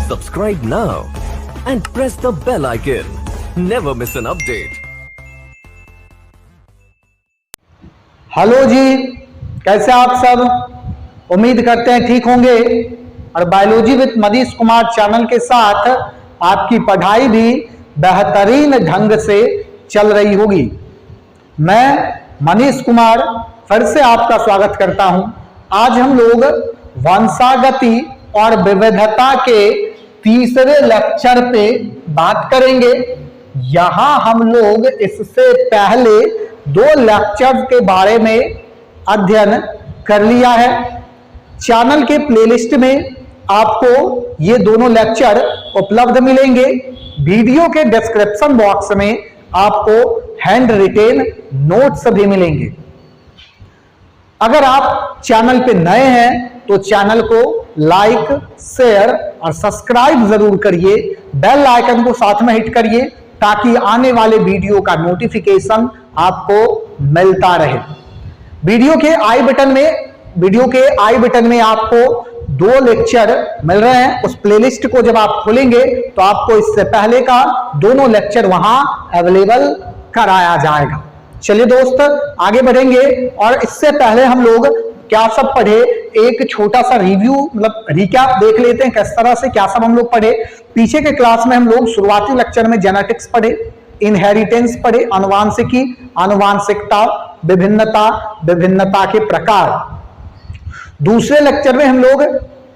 Subscribe now and press the bell icon. Never miss an update. Hello जी, कैसे आप सब? उम्मीद करते हैं ठीक होंगे और biology with Manish Kumar channel के साथ आपकी पढ़ाई भी बेहतरीन ढंग से चल रही होगी। मैं मनीष कुमार फिर से आपका स्वागत करता हूं। आज हम लोग वंशागति और विविधता के तीसरे लेक्चर पे बात करेंगे। यहां हम लोग इससे पहले 2 लेक्चर के बारे में अध्ययन कर लिया है। चैनल के प्लेलिस्ट में आपको ये दोनों लेक्चर उपलब्ध मिलेंगे। वीडियो के डिस्क्रिप्शन बॉक्स में आपको हैंड रिटेन नोट्स भी मिलेंगे। अगर आप चैनल पे नए हैं तो चैनल को लाइक, शेयर और सब्सक्राइब जरूर करिए। बेल आइकन को साथ में हिट करिए ताकि आने वाले वीडियो का नोटिफिकेशन आपको मिलता रहे। वीडियो के आई बटन में आपको 2 लेक्चर मिल रहे हैं। उस प्लेलिस्ट को जब आप खोलेंगे तो आपको इससे पहले का दोनों लेक्चर वहां अवेलेबल कराया जाएगा। चलिए दोस्त, आगे बढ़ेंगे और इससे पहले हम लोग क्या सब पढ़े, एक छोटा सा रिव्यू मतलब रिकैप देख लेते हैं किस तरह से क्या सब हम लोग पढ़े। पीछे के क्लास में हम लोग शुरुआती लेक्चर में जेनेटिक्स पढ़े, इनहेरिटेंस पढ़े, आनुवांशिकी, आनुवांशिकता, विभिन्नता, विभिन्नता के प्रकार। दूसरे लेक्चर में हम लोग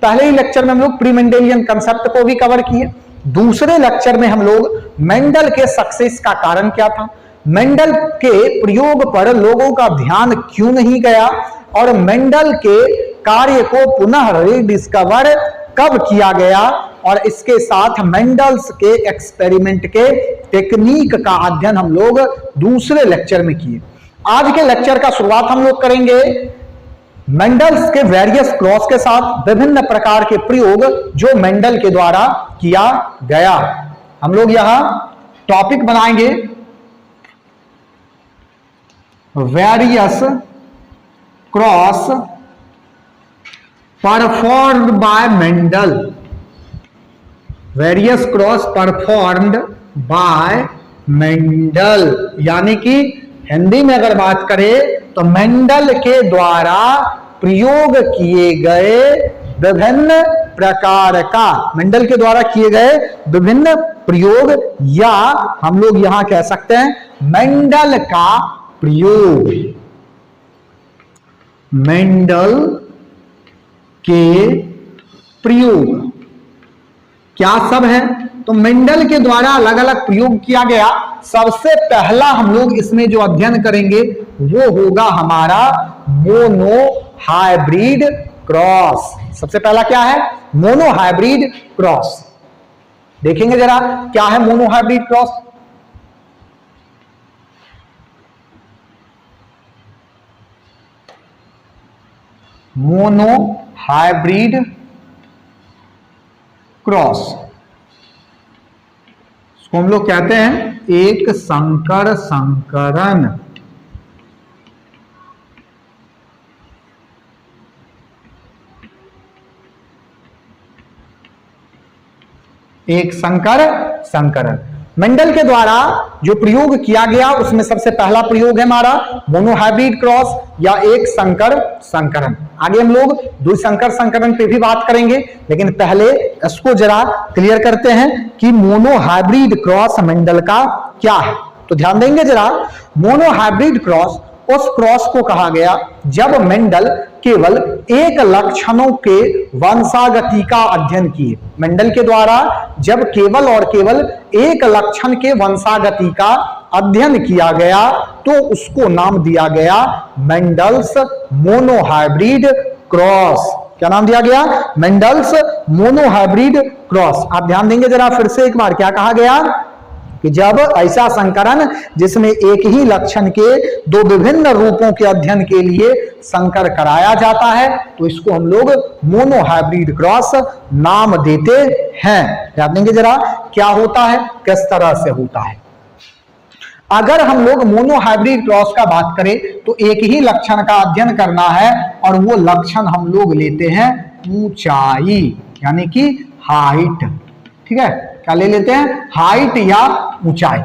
पहले ही लेक्चर में हम लोग प्री मेंडेलियन कंसेप्ट को भी कवर किए। दूसरे लेक्चर में हम लोग मेंडल के सक्सेस का कारण क्या था, मेंडल के प्रयोग पर लोगों का ध्यान क्यों नहीं गया और मेंडल के कार्य को पुनः रीडिस्कवर कब किया गया, और इसके साथ मेंडल्स के एक्सपेरिमेंट के टेक्निक का अध्ययन हम लोग दूसरे लेक्चर में किए। आज के लेक्चर का शुरुआत हम लोग करेंगे मेंडल्स के वेरियस क्रॉस के साथ, विभिन्न प्रकार के प्रयोग जो मेंडल के द्वारा किया गया। हम लोग यहां टॉपिक बनाएंगे various cross performed by Mendel, various cross performed by Mendel, यानी कि हिंदी में अगर बात करें तो मेंडल के द्वारा प्रयोग किए गए विभिन्न प्रकार का, मेंडल के द्वारा किए गए विभिन्न प्रयोग, या हम लोग यहां कह सकते हैं मेंडल का प्रयोग, मेंडल के प्रयोग क्या सब है। तो मेंडल के द्वारा अलग अलग प्रयोग किया गया। सबसे पहला हम लोग इसमें जो अध्ययन करेंगे वो होगा हमारा मोनो हाइब्रिड क्रॉस। सबसे पहला क्या है? Mono hybrid cross. देखेंगे जरा क्या है mono hybrid cross. Mono hybrid cross इसको हम लोग कहते हैं एक संकर संकरण। एक संकर संकरण मेंडल के द्वारा जो प्रयोग किया गया उसमें सबसे पहला प्रयोग है हमारा मोनोहाइब्रिड क्रॉस या एक संकर संकरण। आगे हम लोग द्विसंकर संकरण पे भी बात करेंगे, लेकिन पहले इसको जरा क्लियर करते हैं कि मोनोहाइब्रिड क्रॉस मेंडल का क्या है। तो ध्यान देंगे जरा, मोनोहाइब्रिड क्रॉस उस क्रॉस को कहा गया जब मेंडल केवल एक लक्षणों के वंशागति का अध्ययन किए। मेंडल के द्वारा जब केवल और केवल एक लक्षण के वंशागति का अध्ययन किया गया तो उसको नाम दिया गया मेंडल्स मोनोहाइब्रिड क्रॉस। क्या नाम दिया गया? Mendel's monohybrid cross. आप ध्यान देंगे जरा फिर से एक बार, क्या कहा गया कि जब ऐसा संकरण जिसमें एक ही लक्षण के 2 विभिन्न रूपों के अध्ययन के लिए संकर कराया जाता है तो इसको हम लोग मोनोहाइब्रिड क्रॉस नाम देते हैं। ध्यान देंगे जरा क्या होता है, किस तरह से होता है। अगर हम लोग मोनोहाइब्रिड क्रॉस का बात करें तो एक ही लक्षण का अध्ययन करना है और वो लक्षण हम लोग लेते हैं ऊंचाई, यानी कि हाइट। ठीक है, क्या ले लेते हैं, हाइट या ऊंचाई।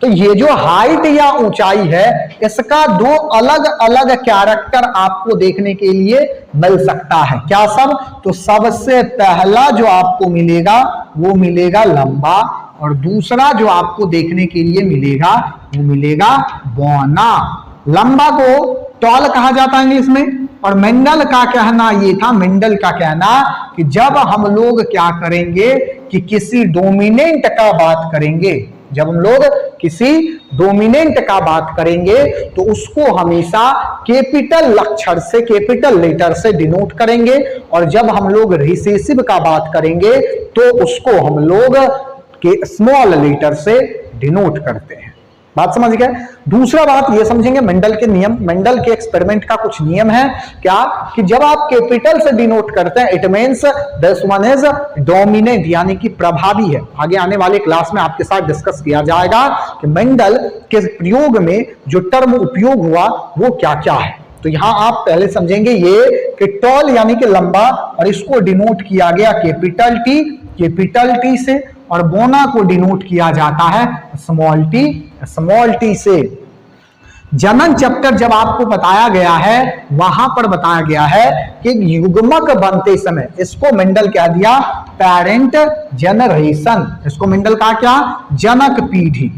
तो ये जो हाइट या ऊंचाई है इसका दो अलग अलग कैरेक्टर आपको देखने के लिए मिल सकता है। क्या सब, तो सबसे पहला जो आपको मिलेगा वो मिलेगा लंबा, और दूसरा जो आपको देखने के लिए मिलेगा वो मिलेगा बौना। लंबा को टॉल कहा जाता है इंग्लिश में, और मेंडल का कहना ये था, मेंडल का कहना कि जब हम लोग क्या करेंगे कि किसी डोमिनेंट का बात करेंगे, जब हम लोग किसी डोमिनेंट का बात करेंगे तो उसको हमेशा कैपिटल अक्षर से, कैपिटल लेटर से डिनोट करेंगे, और जब हम लोग रिसेसिव का बात करेंगे तो उसको हम लोग के स्मॉल लेटर से डिनोट करते हैं। बात समझ गए। दूसरा बात ये समझेंगे मेंडल के नियम, मेंडल के एक्सपेरिमेंट का कुछ नियम है क्या, कि जब आप कैपिटल से डिनोट करते हैं it means this one is dominant, यानी कि प्रभावी है। आगे आने वाले क्लास में आपके साथ डिस्कस किया जाएगा कि मेंडल के प्रयोग में जो टर्म उपयोग हुआ वो क्या क्या है। तो यहां आप पहले समझेंगे ये कि टॉल यानी कि लंबा, और इसको डिनोट किया गया कैपिटल टी से, और बोना को डिनोट किया जाता है स्मॉल टी से। जनन चैप्टर जब आपको बताया गया है वहां पर बताया गया है कि युग्मक बनते समय, इसको मेंडल कह दिया पेरेंट जनरेशन, इसको मेंडल कहा क्या, जनक पीढ़ी,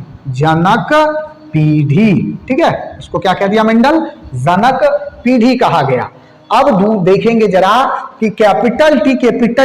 ठीक है, इसको क्या कह दिया मेंडल, जनक पीढ़ी कहा गया। अब देखेंगे जरा कि कैपिटल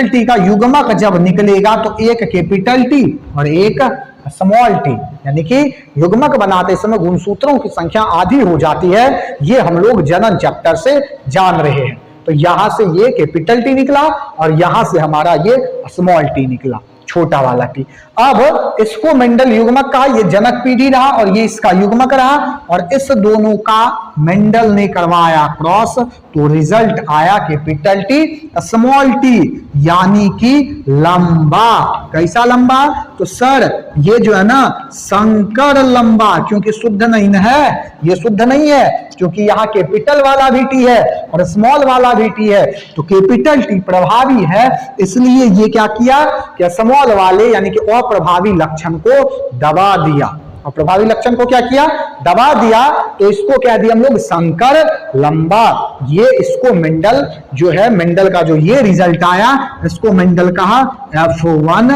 टी का युग्मक जब निकलेगा तो एक कैपिटल टी और एक स्मॉल टी, यानी कि युग्मक बनाते समय गुणसूत्रों की संख्या आधी हो जाती है, ये हम लोग जनन चैप्टर से जान रहे हैं। तो यहां से ये कैपिटल टी निकला और यहां से हमारा ये स्मॉल टी निकला, छोटा वाला टी। अब इसको मेंडल युग्मक कहा, ये जनक पीढ़ी रहा और ये इसका युग्मक रहा, और इस दोनों का मेंडल ने करवाया क्रॉस, तो रिजल्ट आया कैपिटल टी स्मॉल टी, यानी कि लंबा। कैसा लंबा, तो सर ये जो है ना संकर लंबा, क्योंकि शुद्ध नहीं है, ये शुद्ध नहीं है, क्योंकि यहाँ कैपिटल वाला भी टी है और स्मॉल वाला भी टी है, तो कैपिटल टी प्रभावी है, इसलिए ये क्या किया कि स्मॉल वाले यानी कि अप्रभावी लक्षण को दबा दिया, और प्रभावी लक्षण को क्या किया, दबा दिया। तो इसको कह दिया हम लोग संकर लंबा। ये इसको मेंडल जो है, मेंडल का जो ये रिजल्ट आया इसको मेंडल कहा F1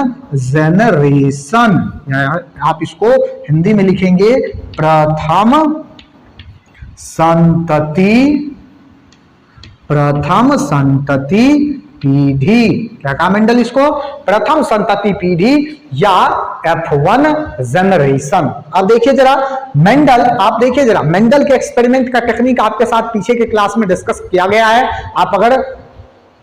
जनरेशन। आप इसको हिंदी में लिखेंगे प्रथम संतति पीढ़ी। क्या कहा मेंडल इसको, प्रथम संतति पीढ़ी या F1 जनरेशन। अब देखिए जरा मेंडल, आप देखिए जरा मेंडल के एक्सपेरिमेंट का टेक्निक आपके साथ पीछे के क्लास में डिस्कस किया गया है। आप अगर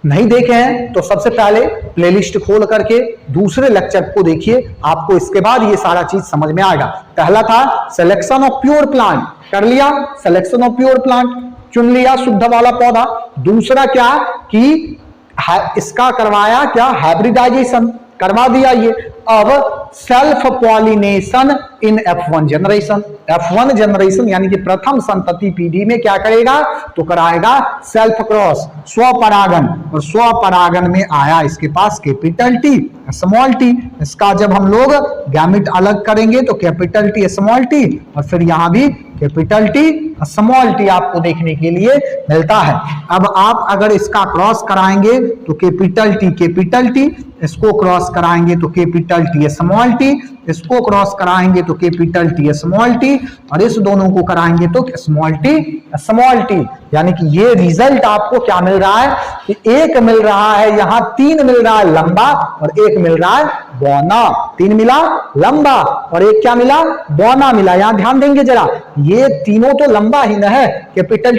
नहीं देखे हैं तो सबसे पहले प्लेलिस्ट खोल करके दूसरे लेक्चर को देखिए, आपको इसके बाद ये सारा चीज समझ में आएगा। पहला था सिलेक्शन ऑफ प्योर प्लांट, कर लिया सिलेक्शन ऑफ प्योर प्लांट, चुन लिया शुद्ध वाला पौधा। दूसरा क्या कि इसका करवाया क्या, हाइब्रिडाइजेशन करवा दिया ये। अब self pollination in F1 generation, F1 generation यानी कि प्रथम संतति पीढ़ी में क्या करेगा, तो कराएगा सेल्फ क्रॉस, स्वपरागन, और स्वपरागन में आया इसके पास कैपिटल टी स्मॉल टी। इसका जब हम लोग गैमेट अलग करेंगे तो कैपिटल टी स्मॉल टी, और फिर यहां भी कैपिटल टी स्मॉल टी आपको देखने के लिए मिलता है। अब आप अगर इसका क्रॉस कराएंगे तो कैपिटल टी, इसको क्रॉस कराएंगे तो कैपिटल टी स्मॉल टी, इसको क्रॉस कराएंगे तो कैपिटल टी स्मॉल टी, और इस दोनों को कराएंगे तो स्मॉल टी। यानी कि ये रिजल्ट आपको क्या मिल रहा है कि एक मिल रहा है यहां, तीन मिल रहा है लंबा और एक मिल रहा है बौना। तीन मिला लंबा और एक क्या मिला, बौना मिला। यहां ध्यान देंगे जरा, ये तीनों तो लंबा ही न है, कैपिटल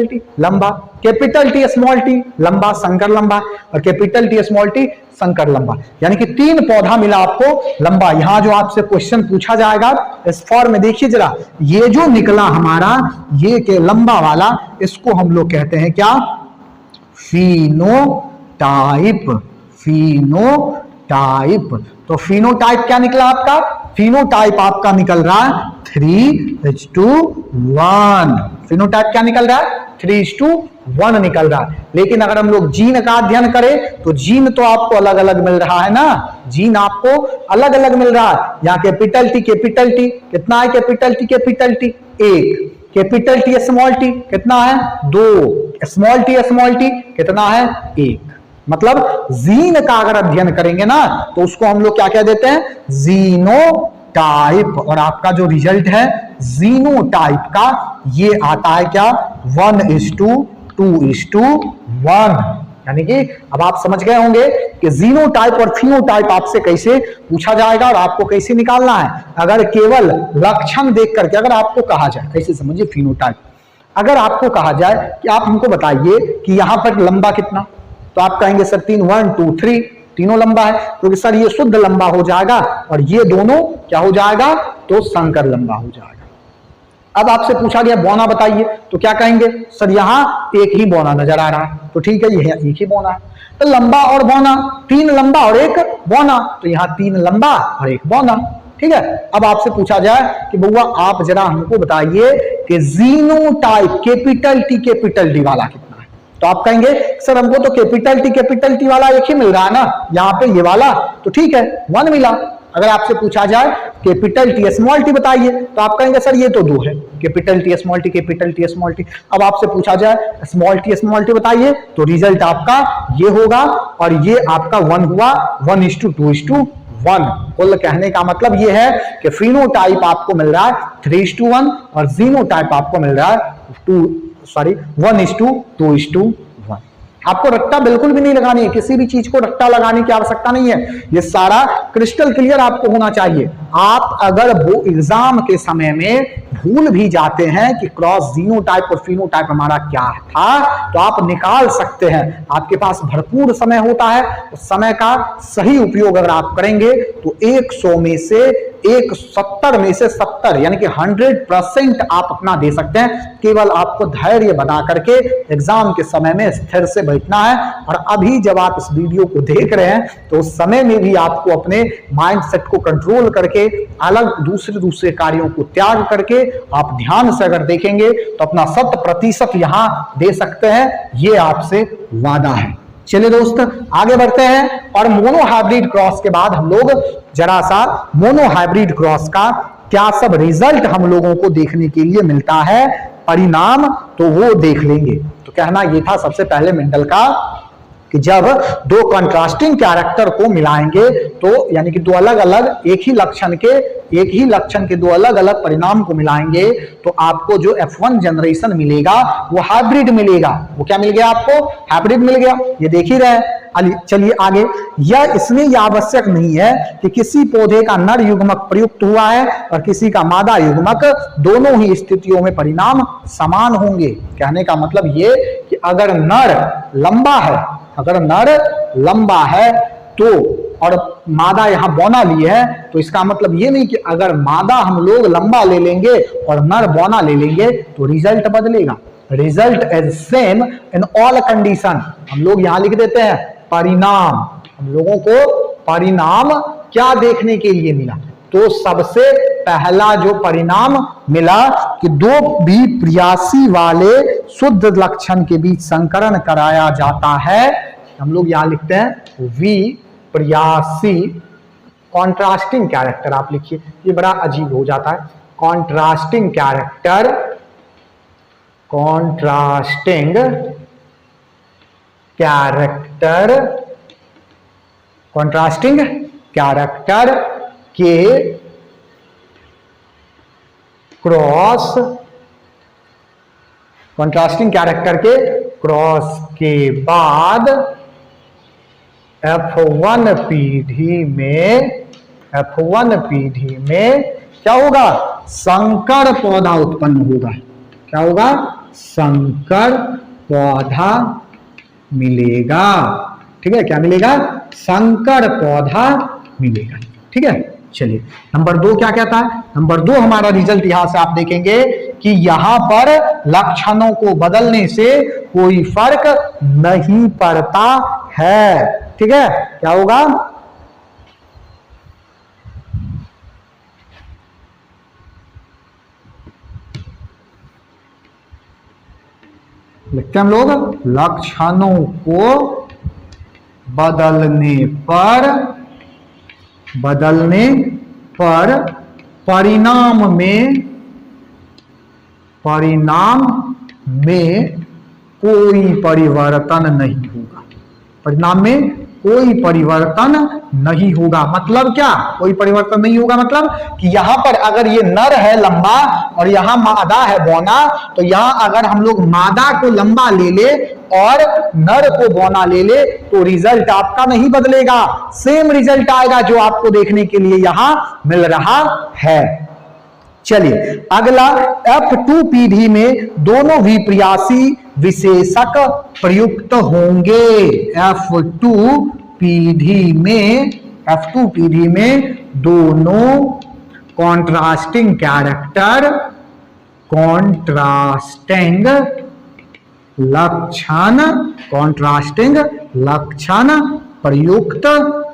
टी लंबा, कैपिटल टी स्मॉल टी लंबा, संकर लंबा, और कैपिटल टी स्मॉल टी संकर लंबा, यानी कि तीन पौधा मिला आपको लंबा। यहां जो आपसे क्वेश्चन पूछा जाएगा इस फॉर्म में देखिए जरा, ये जो निकला हमारा ये के लंबा वाला, इसको हम लोग कहते हैं क्या, फिनोटाइप। तो फिनोटाइप क्या निकला आपका, फिनोटाइप आपका निकल रहा है 3:1। फिनोटाइप क्या निकल रहा है, 3:1। 1 निकल रहा है। लेकिन अगर हम लोग जीन का अध्ययन करें तो जीन तो आपको अलग अलग मिल रहा है ना, जीन आपको अलग अलग मिल रहा है। यहाँ कैपिटल टी कितना है, capital T 1, capital T small T कितना है 2, स्मॉल टी कितना है 1। मतलब जीन का अगर अध्ययन करेंगे ना तो उसको हम लोग क्या कह देते हैं, जीनोटाइप। और आपका जो रिजल्ट है जीनोटाइप का ये आता है क्या, 1:2:1। यानी कि अब आप समझ गए होंगे कि जीनोटाइप और फिनोटाइप आपसे कैसे पूछा जाएगा और आपको कैसे निकालना है। अगर केवल लक्षण देख करके अगर आपको कहा जाए, कैसे समझिए फिनोटाइप, अगर आपको कहा जाए कि आप हमको बताइए कि यहां पर लंबा कितना, तो आप कहेंगे सर 3, 1, 2, 3 तीनों लंबा है, क्योंकि सर ये शुद्ध लंबा हो जाएगा और ये दोनों क्या हो जाएगा, तो संकर लंबा हो जाएगा। अब आपसे पूछा गया बौना बताइए, तो क्या कहेंगे, सर यहां एक ही बौना नजर आ रहा है, तो ठीक है यह एक ही बौना है। तो लंबा और बौना, 3 लंबा और 1 बौना, तो यहां 3 लंबा और 1 बौना। ठीक है, अब आपसे पूछा जाए कि बउआ आप जरा हमको बताइए कि जीनोटाइप कैपिटल टी वाला कितना है, तो आप कहेंगे सर हमको तो कैपिटल टी वाला एक ही मिल रहा है ना, यहाँ पे ये वाला, तो ठीक है 1 मिला। अगर आपसे पूछा जाए कैपिटल टी स्मॉल टी बताइए, तो आप कहेंगे सर ये तो 2 है, कैपिटल टी स्मॉल टी। अब आपसे पूछा जाए स्मॉल टी बताइए, तो रिजल्ट आपका ये होगा और ये आपका 1 हुआ, 1:2:1। कुल कहने का मतलब ये है कि फिनोटाइप आपको मिल रहा है 3:1 और जीनोटाइप आपको मिल रहा है 1:2:1। आपको रट्टा बिल्कुल भी नहीं लगानी है, किसी भी चीज को रट्टा लगाने की आवश्यकता नहीं है, ये सारा क्रिस्टल क्लियर आपको होना चाहिए। आप अगर वो एग्जाम के समय में भूल भी जाते हैं कि क्रॉस जीनोटाइप और फिनोटाइप हमारा क्या था, तो आप निकाल सकते हैं, आपके पास भरपूर समय होता है। उस समय का सही उपयोग अगर आप करेंगे तो 100 में से 70 में से 70 यानी कि 100% आप अपना दे सकते हैं। केवल आपको धैर्य बना करके एग्जाम के समय में स्थिर से बैठना है। और अभी जब आप इस वीडियो को देख रहे हैं तो उस समय में भी आपको अपने माइंडसेट को कंट्रोल करके अलग दूसरे कार्यों को त्याग करके आप ध्यान से अगर देखेंगे तो अपना 100% यहां दे सकते हैं, ये आपसे वादा है। चलिए दोस्त आगे बढ़ते हैं और मोनो हाइब्रिड क्रॉस के बाद हम लोग जरा सा मोनो हाइब्रिड क्रॉस का क्या सब रिजल्ट हम लोगों को देखने के लिए मिलता है, परिणाम, तो वो देख लेंगे। तो कहना ये था सबसे पहले मेंडल का कि जब 2 कंट्रास्टिंग कैरेक्टर को मिलाएंगे तो यानी कि 2 अलग अलग एक ही लक्षण के 2 अलग अलग परिणाम को मिलाएंगे तो आपको जो F1 जनरेशन मिलेगा वो हाइब्रिड मिलेगा। वो क्या मिल गया आपको, हाइब्रिड मिल गया, ये देख ही रहे। चलिए आगे, यह इसमें यह आवश्यक नहीं है कि किसी पौधे का नर युग्मक प्रयुक्त हुआ है और किसी का मादा युग्मक, दोनों ही स्थितियों में परिणाम समान होंगे। कहने का मतलब ये कि अगर नर लंबा है तो और मादा यहां बौना लिए है, तो इसका मतलब ये नहीं कि अगर मादा हम लोग लंबा ले लेंगे और नर बौना ले लेंगे तो रिजल्ट बदलेगा। Result is same in all condition. हम लोग यहां लिख देते हैं परिणाम। हम लोगों को परिणाम क्या देखने के लिए मिला, तो सबसे पहला जो परिणाम मिला कि 2 द्विप्रियासी वाले शुद्ध लक्षण के बीच संकरण कराया जाता है। हम लोग यहां लिखते हैं द्विप्रियासी कॉन्ट्रास्टिंग कैरेक्टर, आप लिखिए, ये बड़ा अजीब हो जाता है। कॉन्ट्रास्टिंग कैरेक्टर के क्रॉस के बाद F1 पीढ़ी में क्या होगा, संकर पौधा उत्पन्न होगा। क्या होगा, संकर पौधा मिलेगा। ठीक है, क्या मिलेगा, संकर पौधा मिलेगा। ठीक है, चलिए नंबर 2 क्या कहता है। नंबर 2 हमारा रिजल्ट यहां से आप देखेंगे कि यहां पर लक्षणों को बदलने से कोई फर्क नहीं पड़ता है। ठीक है, क्या होगा, लिखते हैं हम लोग, लक्षणों को बदलने पर परिणाम में कोई परिवर्तन नहीं होगा। परिणाम में कोई परिवर्तन नहीं होगा। मतलब क्या कोई परिवर्तन नहीं होगा? मतलब कि यहां पर अगर ये नर है लंबा और यहां मादा है बौना, तो यहां अगर हम लोग मादा को लंबा ले ले और नर को बौना ले ले तो रिजल्ट आपका नहीं बदलेगा, सेम रिजल्ट आएगा जो आपको देखने के लिए यहां मिल रहा है। चलिए अगला, F2 पीढ़ी में दोनों विपर्यासी विशेषक प्रयुक्त होंगे। F2 पीढ़ी में दोनों कॉन्ट्रास्टिंग कैरेक्टर, कॉन्ट्रास्टिंग लक्षण प्रयुक्त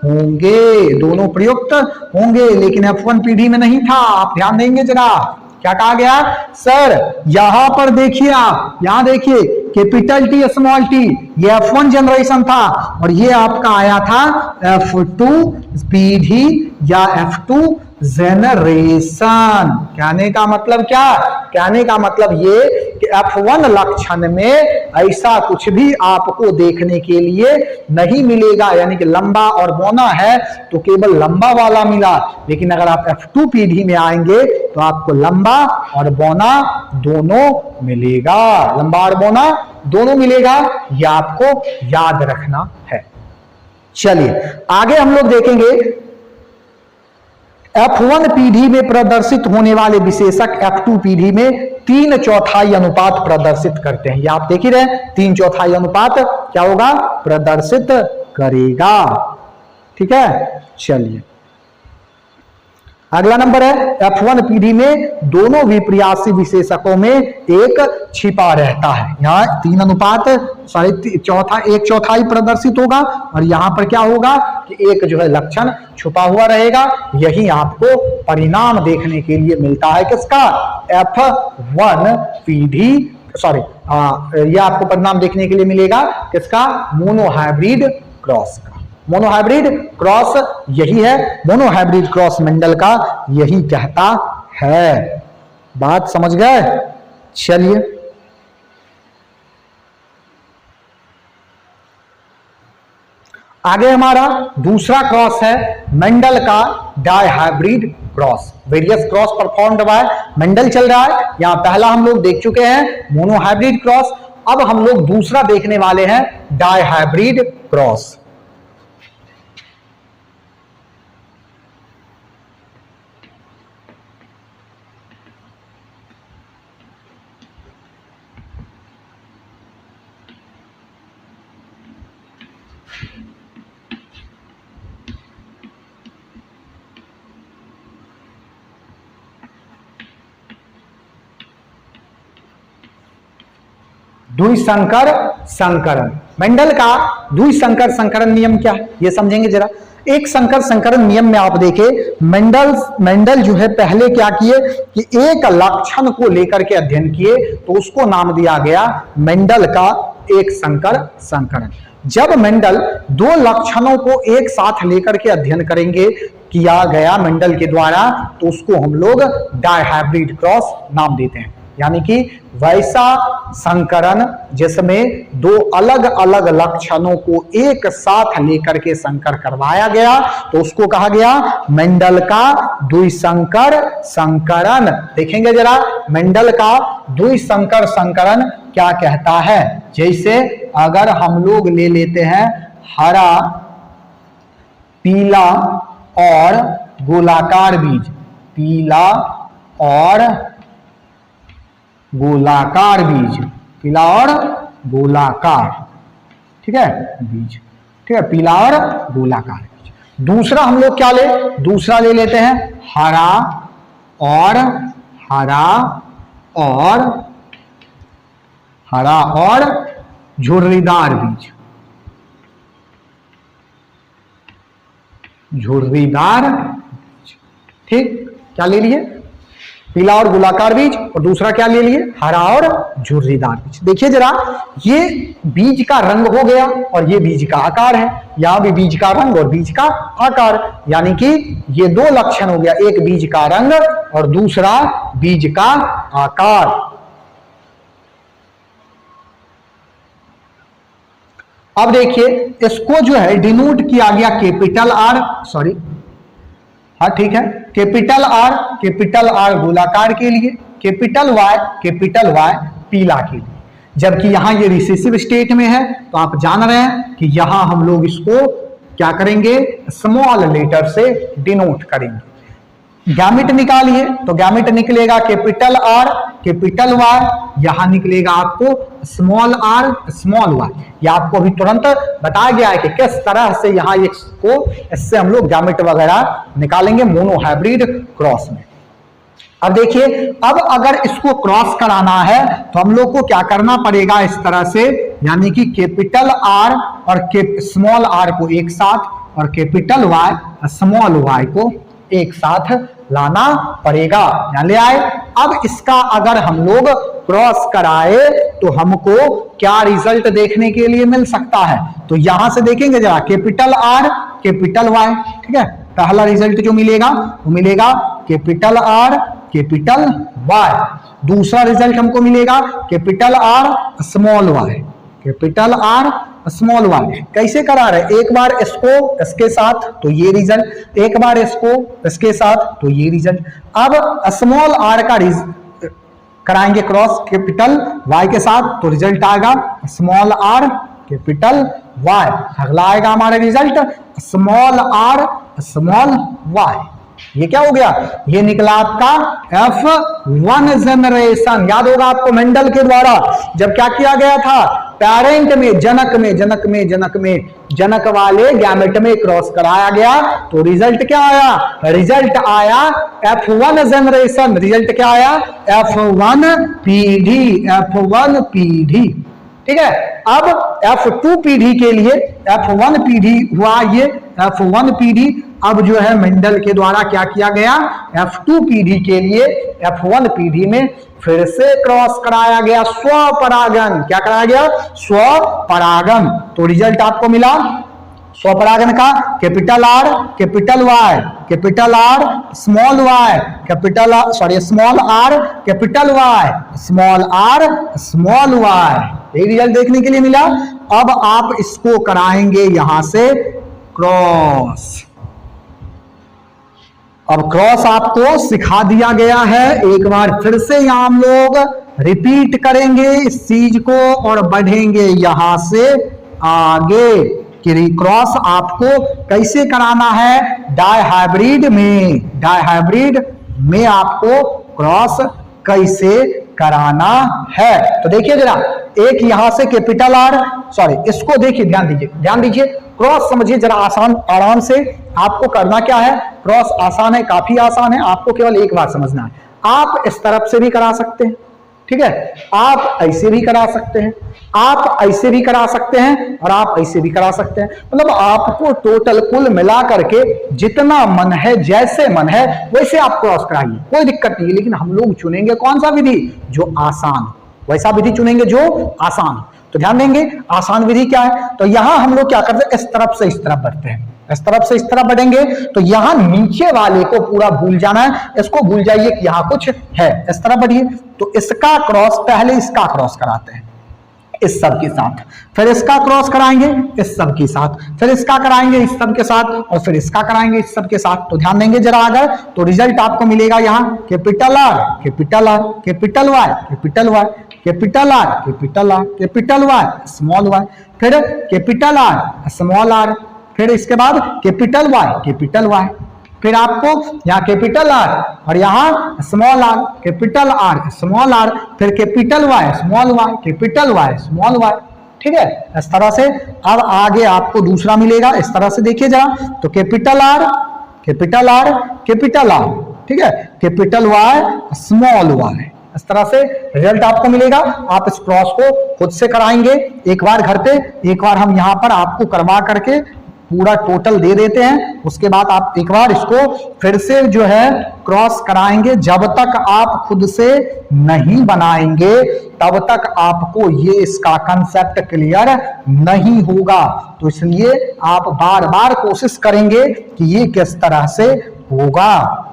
होंगे। दोनों प्रयुक्त होंगे, लेकिन F1 पीढ़ी में नहीं था। आप ध्यान देंगे जरा, क्या कहा गया सर? यहां पर देखिए, आप यहां देखिए, कैपिटल टी स्मॉल टी, ये F1 जनरेशन था और ये आपका आया था F2 पीढ़ी या F2 जेनरेशन। कहने का मतलब क्या? कहने का मतलब ये कि F1 लक्षण में ऐसा कुछ भी आपको देखने के लिए नहीं मिलेगा, यानी कि लंबा और बौना है तो केवल लंबा वाला मिला, लेकिन अगर आप F2 पीढ़ी में आएंगे तो आपको लंबा और बौना दोनों मिलेगा। लंबा और बौना दोनों मिलेगा, यह आपको याद रखना है। चलिए आगे हम लोग देखेंगे, F1 पीढ़ी में प्रदर्शित होने वाले विशेषक F2 पीढ़ी में 3/4 अनुपात प्रदर्शित करते हैं। ये आप देख ही रहे, 3/4 अनुपात क्या होगा? प्रदर्शित करेगा। ठीक है, चलिए अगला नंबर है, F1 पीढ़ी में दोनों विपर्यासी विशेषकों में एक छिपा रहता है। यहाँ 1/4 प्रदर्शित होगा और यहां पर क्या होगा कि एक जो है लक्षण छुपा हुआ रहेगा। यही आपको परिणाम देखने के लिए मिलता है किसका? F1 पीढ़ी, सॉरी यह आपको परिणाम देखने के लिए मिलेगा किसका? मोनोहाइब्रिड क्रॉस का। मोनोहाइब्रिड क्रॉस यही है, मोनोहाइब्रिड क्रॉस मेंडल का यही कहता है। बात समझ गए? चलिए आगे हमारा दूसरा क्रॉस है मेंडल का dihybrid cross. Various cross performed by Mendel चल रहा है। यहां पहला हम लोग देख चुके हैं मोनोहाइब्रिड क्रॉस, अब हम लोग दूसरा देखने वाले हैं डायहाइब्रिड क्रॉस। द्विसंकर संकरण, मेंडल का द्विसंकर संकरण नियम क्या है ये समझेंगे जरा। एक संकर संकरण नियम में आप देखें, मेंडल जो है पहले क्या किए कि एक लक्षण को लेकर के अध्ययन किए, तो उसको नाम दिया गया मेंडल का एक संकर संकरण। जब मेंडल दो लक्षणों को एक साथ लेकर के अध्ययन करेंगे किया गया मेंडल के द्वारा, तो उसको हम लोग डायहाइब्रिड क्रॉस नाम देते हैं। यानी कि वैसा संकरण जिसमें दो अलग अलग लक्षणों को एक साथ लेकर के संकर करवाया गया, तो उसको कहा गया मेंडल का द्विसंकर संकरण। देखेंगे जरा मेंडल का द्विसंकर संकरण क्या कहता है। जैसे अगर हम लोग ले लेते हैं हरा, पीला और गोलाकार बीज, पीला और गोलाकार बीज, पीला और गोलाकार, ठीक है बीज, ठीक है पीला और गोलाकार बीज। दूसरा हम लोग क्या ले, दूसरा ले लेते हैं हरा और झुर्रीदार बीज, झुर्रीदार बीज। ठीक, क्या ले लिए पीला और गोलाकार बीज, और दूसरा क्या ले लिए, हरा और झुर्रीदार बीज। देखिए जरा, ये बीज का रंग हो गया और ये बीज का आकार है, यहां भी बीज का रंग और बीज का आकार, यानी कि ये दो लक्षण हो गया, एक बीज का रंग और दूसरा बीज का आकार। अब देखिए, इसको जो है डिनोट किया गया कैपिटल आर, सॉरी हाँ ठीक है, कैपिटल आर गोलाकार के लिए, कैपिटल वाई पीला के लिए। जबकि यहां ये रिसेसिव स्टेट में है, तो आप जान रहे हैं कि यहां हम लोग इसको क्या करेंगे, स्मॉल लेटर से डिनोट करेंगे। गैमेट निकालिए, तो गैमेट निकलेगा कैपिटल आर कैपिटल वाई, यहां निकलेगा आपको स्मॉल आर स्मॉल वाई। यह आपको अभी तुरंत बताया गया है कि किस तरह से यहां इसको, इससे हम लोग गैमेट वगैरह निकालेंगे मोनोहाइब्रिड क्रॉस में। अब देखिए, अब अगर इसको क्रॉस कराना है तो हम लोग को क्या करना पड़ेगा, इस तरह से, यानी कि कैपिटल आर और स्मॉल आर को एक साथ और कैपिटल वाई स्मॉल वाई को एक साथ लाना पड़ेगा, यहां ले आए। अब इसका अगर हम लोग क्रॉस कराए तो हमको क्या रिजल्ट देखने के लिए मिल सकता है, तो यहां से देखेंगे जरा, कैपिटल आर कैपिटल वाई, ठीक है। पहला रिजल्ट जो मिलेगा वो मिलेगा कैपिटल आर कैपिटल वाई। दूसरा रिजल्ट हमको मिलेगा capital R small Y, capital R small Y. कैसे करा रहे, एक बार इसको इसके साथ तो ये रिजल्ट, एक बार इसको इसके साथ तो ये रिजल्ट। अब स्मॉल आर का कराएंगे क्रॉस कैपिटल वाई के साथ, तो रिजल्ट आएगा स्मॉल आर कैपिटल वाई। अगला आएगा हमारा result small R small Y. ये क्या हो गया, ये निकला आपका F1 जनरेशन। याद होगा आपको मेंडल के द्वारा जब क्या किया गया था, पेरेंट में जनक वाले गैमेट में क्रॉस कराया गया, तो रिजल्ट क्या आया, रिजल्ट आया F1 जनरेशन। रिजल्ट क्या आया, F1 पीढ़ी, ठीक है। अब F2 पीढ़ी के लिए, F1 पीढ़ी हुआ ये F1 पीढ़ी, अब जो है मेंडल के द्वारा क्या किया गया, F2 पीढ़ी के लिए F1 पीढ़ी में फिर से क्रॉस कराया गया, स्वपरागन। क्या कराया गया, स्वपरागन। तो रिजल्ट आपको मिला स्वपरागन का capital R capital Y, capital R small Y, capital sorry small R capital Y, small R small Y. ये रिजल्ट देखने के लिए मिला। अब आप इसको कराएंगे यहां से क्रॉस। अब क्रॉस आपको सिखा दिया गया है, एक बार फिर से यहां हम लोग रिपीट करेंगे इस चीज को और बढ़ेंगे यहां से आगे कि क्रॉस आपको कैसे कराना है, डायहाइब्रिड में आपको क्रॉस कैसे कराना है। तो देखिए जरा, एक यहां से कैपिटल आर, सॉरी इसको देखिए, ध्यान दीजिए, क्रॉस समझिए जरा आसान, आराम से। आपको करना क्या है, क्रॉस आसान है, काफी आसान है, आपको केवल एक बार समझना है। आप इस तरफ से भी करा सकते हैं, ठीक है, आप ऐसे भी करा सकते हैं, आप ऐसे भी करा सकते हैं और आप ऐसे भी करा सकते हैं। मतलब आपको टोटल कुल मिला करके जितना मन है, जैसे मन है वैसे आप क्रॉस कराइए, कोई दिक्कत नहीं है। लेकिन हम लोग चुनेंगे कौन सा विधि, जो आसान, वैसा विधि चुनेंगे जो आसान। तो ध्यान देंगे आसान विधि क्या है। तो यहां हम लोग क्या करते हैं, इस तरफ से इस तरफ बढ़ते हैं, इस तरफ से इस तरफ बढ़ेंगे। तो यहां नीचे वाले को पूरा भूल जाना है, इसको भूल जाइए कि यहां कुछ है। इस तरफ बढ़िए, तो इसका क्रॉस, पहले इसका क्रॉस कराते हैं इस सब के साथ, फिर इसका क्रॉस कराएंगे इस सब के साथ, फिर इसका कराएंगे इस सब के साथ, और फिर इसका कराएंगे इस सब के साथ। तो ध्यान देंगे जरा अगर, तो रिजल्ट आपको मिलेगा यहाँ capital R capital R capital Y capital Y capital R capital R capital Y small Y, फिर कैपिटल आर स्मॉल आर, फिर इसके बाद कैपिटल वाई, फिर आपको यहाँ कैपिटल आर और यहाँ small R, capital R small R, फिर capital Y small Y, capital Y small Y, ठीक है। इस तरह से अब आगे आपको दूसरा मिलेगा, इस तरह से देखिए जरा, तो capital R capital R capital are, ठीक है, कैपिटल वाई स्मॉल वाई। इस तरह से रिजल्ट आपको मिलेगा। आप इस क्रॉस को खुद से कराएंगे एक बार घर पे, एक बार हम यहाँ पर आपको करवा करके पूरा टोटल दे देते हैं। उसके बाद आप एक बार इसको फिर से जो है क्रॉस कराएंगे। जब तक आप खुद से नहीं बनाएंगे तब तक आपको ये इसका कंसेप्ट क्लियर नहीं होगा। तो इसलिए आप बार बार कोशिश करेंगे कि ये किस तरह से होगा।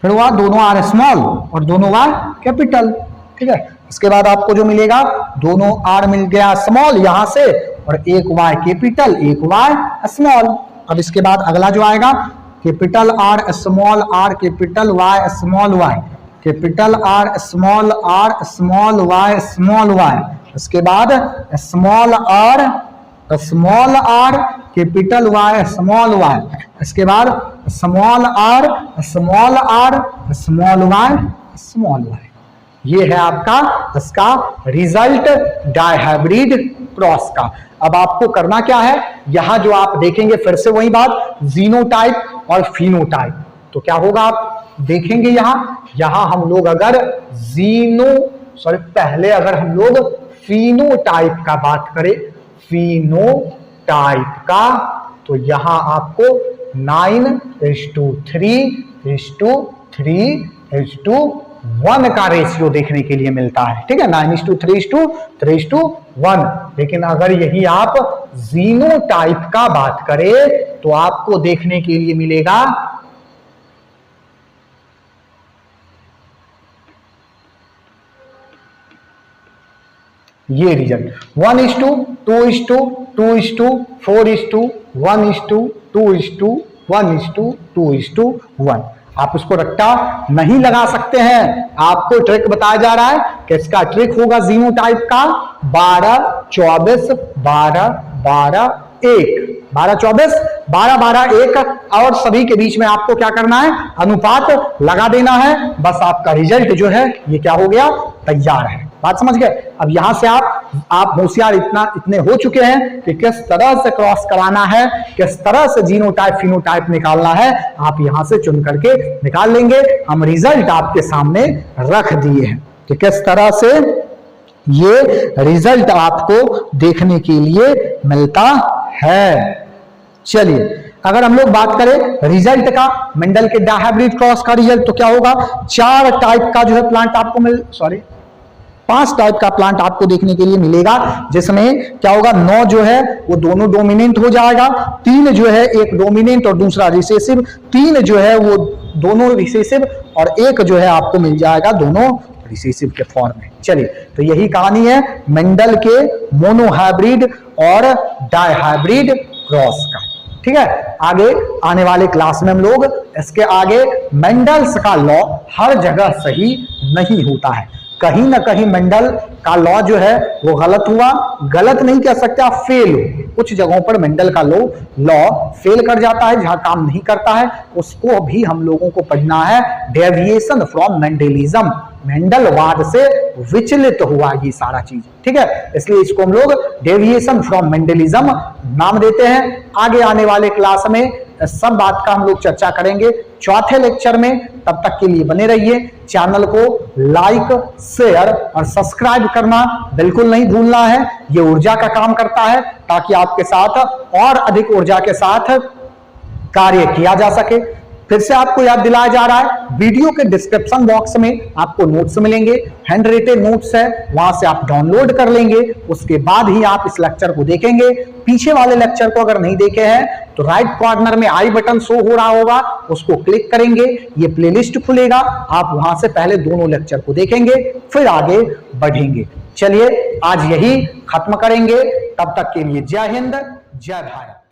फिर हुआ दोनों आर स्मॉल और दोनों आर कैपिटल, ठीक है। इसके बाद आपको जो मिलेगा, दोनों आर मिल गया स्मॉल यहां से और एक वाई कैपिटल एक वाई स्मॉल। अब इसके बाद अगला जो आएगा capital R capital Y small Y, capital R small Y small Y. इसके बाद small R capital Y small Y. इसके बाद small R small Y small Y. ये है आपका इसका रिजल्ट डायहाइब्रिड क्रॉस का। अब आपको करना क्या है, यहां जो आप देखेंगे फिर से वही बात, जीनोटाइप और फिनोटाइप। तो क्या होगा आप देखेंगे यहां हम लोग अगर पहले अगर हम लोग फिनोटाइप का बात करें, फिनोटाइप का, तो यहां आपको 9:3:1 का रेशियो देखने के लिए मिलता है, ठीक है, 9:3:1। लेकिन अगर यही आप जीनोटाइप का बात करें तो आपको देखने के लिए मिलेगा ये रिजल्ट 1:2:2:4:1:2:1:2:1। आप उसको रट्टा नहीं लगा सकते हैं, आपको ट्रिक बताया जा रहा है कि इसका ट्रिक होगा जीनोटाइप का 12:24:12:12:1, 12:24:12:12:1 और सभी के बीच में आपको क्या करना है, अनुपात लगा देना है। बस आपका रिजल्ट जो है ये क्या हो गया, तैयार है। बात समझ गए। अब यहां से आप होशियार इतने हो चुके हैं कि किस तरह से क्रॉस कराना है, किस तरह से जीनोटाइप फिनोटाइप निकालना है, आप यहां से चुन करके निकाल लेंगे। हम रिजल्ट आपके सामने रख दिए हैं कि किस तरह से ये रिजल्ट आपको देखने के लिए मिलता है। चलिए अगर हम लोग बात करें रिजल्ट का, मेंडल के डायहाइब्रिड क्रॉस का रिजल्ट, तो क्या होगा, 4 टाइप का जो है प्लांट आपको 5 टाइप का प्लांट आपको देखने के लिए मिलेगा, जिसमें क्या होगा, 9 जो है वो दोनों डोमिनेंट हो जाएगा, 3 जो है एक डोमिनेंट और दूसरा रिसेसिव, 3 जो है वो दोनों रिसेसिव और 1 जो है आपको मिल जाएगा दोनों रिसेसिव के फॉर्म में। चलिए तो यही कहानी है मेंडल के मोनोहाइब्रिड और डायहाइब्रिड क्रॉस का, ठीक है। आगे आने वाले क्लास में हम लोग इसके आगे मेंडल्स का लॉ हर जगह सही नहीं होता है, कहीं ना कहीं मेंडल का लॉ जो है वो गलत हुआ, गलत नहीं कह सकते आप, फेल हो। कुछ जगहों पर मेंडल का लॉ फेल कर जाता है, जहां काम नहीं करता है उसको भी हम लोगों को पढ़ना है। डेविएशन फ्रॉम मेंडलिज्म, मेंडलवाद से विचलित हुआ ये सारा चीज, ठीक है, इसलिए इसको हम लोग डेविएशन फ्रॉम मेंडलिज्म नाम देते हैं। आगे आने वाले क्लास में सब बात का हम लोग चर्चा करेंगे चौथे लेक्चर में। तब तक के लिए बने रहिए, चैनल को लाइक शेयर और सब्सक्राइब करना बिल्कुल नहीं भूलना है, ये ऊर्जा का काम करता है ताकि आपके साथ और अधिक ऊर्जा के साथ कार्य किया जा सके। फिर से आपको याद दिलाया जा रहा है, वीडियो के डिस्क्रिप्शन बॉक्स में आपको नोट्स मिलेंगे, हैंड रिटेन नोट्स है, वहां से आप डाउनलोड कर लेंगे, उसके बाद ही आप इस लेक्चर को देखेंगे। पीछे वाले लेक्चर को अगर नहीं देखे हैं तो राइट कॉर्नर में आई बटन शो हो रहा होगा, उसको क्लिक करेंगे, ये प्लेलिस्ट खुलेगा, आप वहां से पहले दोनों लेक्चर को देखेंगे फिर आगे बढ़ेंगे। चलिए आज यही खत्म करेंगे, तब तक के लिए जय हिंद जय भारत।